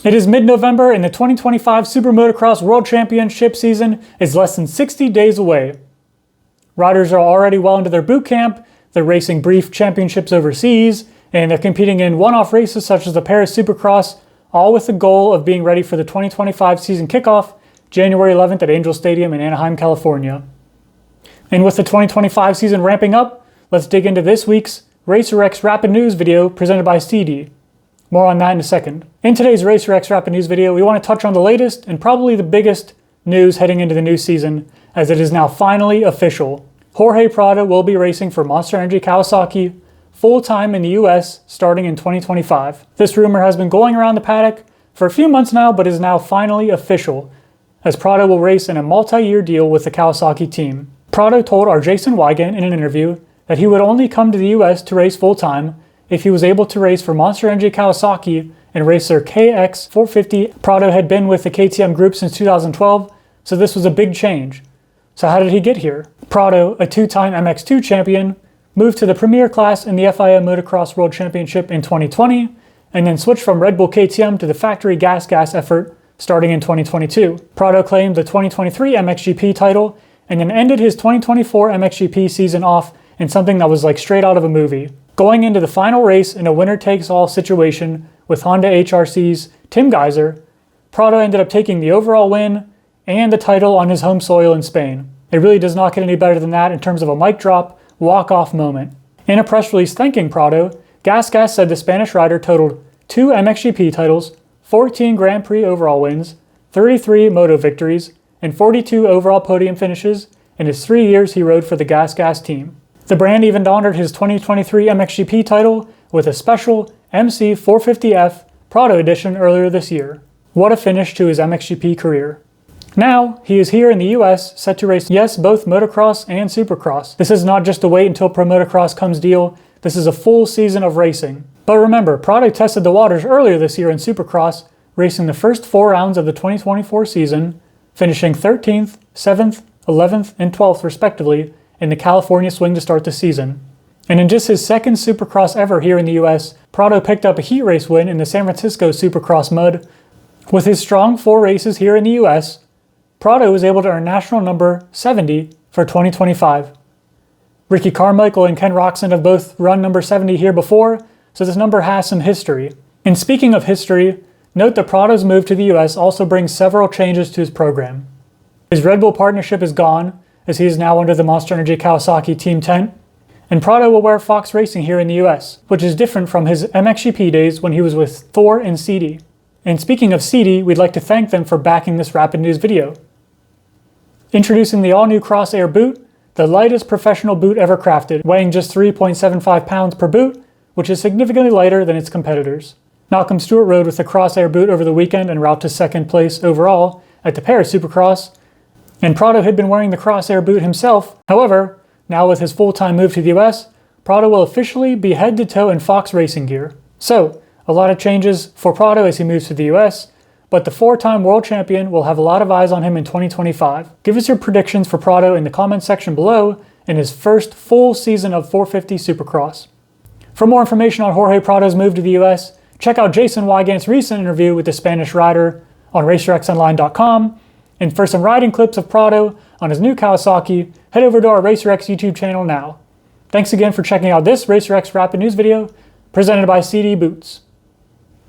It is mid-November and the 2025 SuperMotocross World Championship season is less than 60 days away. Riders are already well into their boot camp, they're racing brief championships overseas, and they're competing in one-off races such as the Paris Supercross, all with the goal of being ready for the 2025 season kickoff, January 11th at Angel Stadium in Anaheim, California. And with the 2025 season ramping up, let's dig into this week's RacerX Rapid News video presented by Sidi. More on that in a second. In today's RacerX Rapid News video, we want to touch on the latest and probably the biggest news heading into the new season, as it is now finally official. Jorge Prado will be racing for Monster Energy Kawasaki full-time in the US starting in 2025. This rumor has been going around the paddock for a few months now, but is now finally official, as Prado will race in a multi-year deal with the Kawasaki team. Prado told our Jason Wygant in an interview that he would only come to the US to race full-time if he was able to race for Monster Energy Kawasaki and race their KX450. Prado had been with the KTM group since 2012, so this was a big change. So how did he get here? Prado, a two-time MX2 champion, moved to the premier class in the FIA Motocross World Championship in 2020, and then switched from Red Bull KTM to the factory gas effort starting in 2022. Prado claimed the 2023 MXGP title, and then ended his 2024 MXGP season off in something that was like straight out of a movie. Going into the final race in a winner-takes-all situation with Honda HRC's Tim Geiser, Prado ended up taking the overall win and the title on his home soil in Spain. It really does not get any better than that in terms of a mic drop, walk-off moment. In a press release thanking Prado, Gas said the Spanish rider totaled 2 MXGP titles, 14 Grand Prix overall wins, 33 moto victories, and 42 overall podium finishes in his 3 years he rode for the Gas team. The brand even honored his 2023 MXGP title with a special MC450F Prado edition earlier this year. What a finish to his MXGP career. Now, he is here in the US, set to race, yes, both motocross and supercross. This is not just a wait until Pro Motocross comes deal, this is a full season of racing. But remember, Prado tested the waters earlier this year in supercross, racing the first 4 rounds of the 2024 season, finishing 13th, 7th, 11th, and 12th respectively in the California swing to start the season. And in just his second supercross ever here in the US, Prado picked up a heat race win in the San Francisco Supercross mud. With his strong 4 races here in the US, Prado was able to earn national number 70 for 2025. Ricky Carmichael and Ken Roczen have both run number 70 here before, so this number has some history. And speaking of history, note that Prado's move to the US also brings several changes to his program. His Red Bull partnership is gone, as he is now under the Monster Energy Kawasaki team tent, and Prado will wear Fox Racing here in the US, which is different from his MXGP days when he was with Thor and Sidi. And speaking of Sidi, we'd like to thank them for backing this Rapid News video. Introducing the all-new Crossair boot, the lightest professional boot ever crafted, weighing just 3.75 pounds per boot, which is significantly lighter than its competitors. Malcolm Stewart rode with the Crossair boot over the weekend en route to second place overall at the Paris Supercross, and Prado had been wearing the Crossair boot himself. However, now with his full-time move to the US, Prado will officially be head-to-toe in Fox Racing gear. So, a lot of changes for Prado as he moves to the US, but the 4-time world champion will have a lot of eyes on him in 2025. Give us your predictions for Prado in the comments section below in his first full season of 450 Supercross. For more information on Jorge Prado's move to the US, check out Jason Wygant's recent interview with the Spanish rider on RacerXOnline.com, and for some riding clips of Prado on his new Kawasaki, head over to our RacerX YouTube channel now. Thanks again for checking out this RacerX Rapid News video presented by Sidi Boots.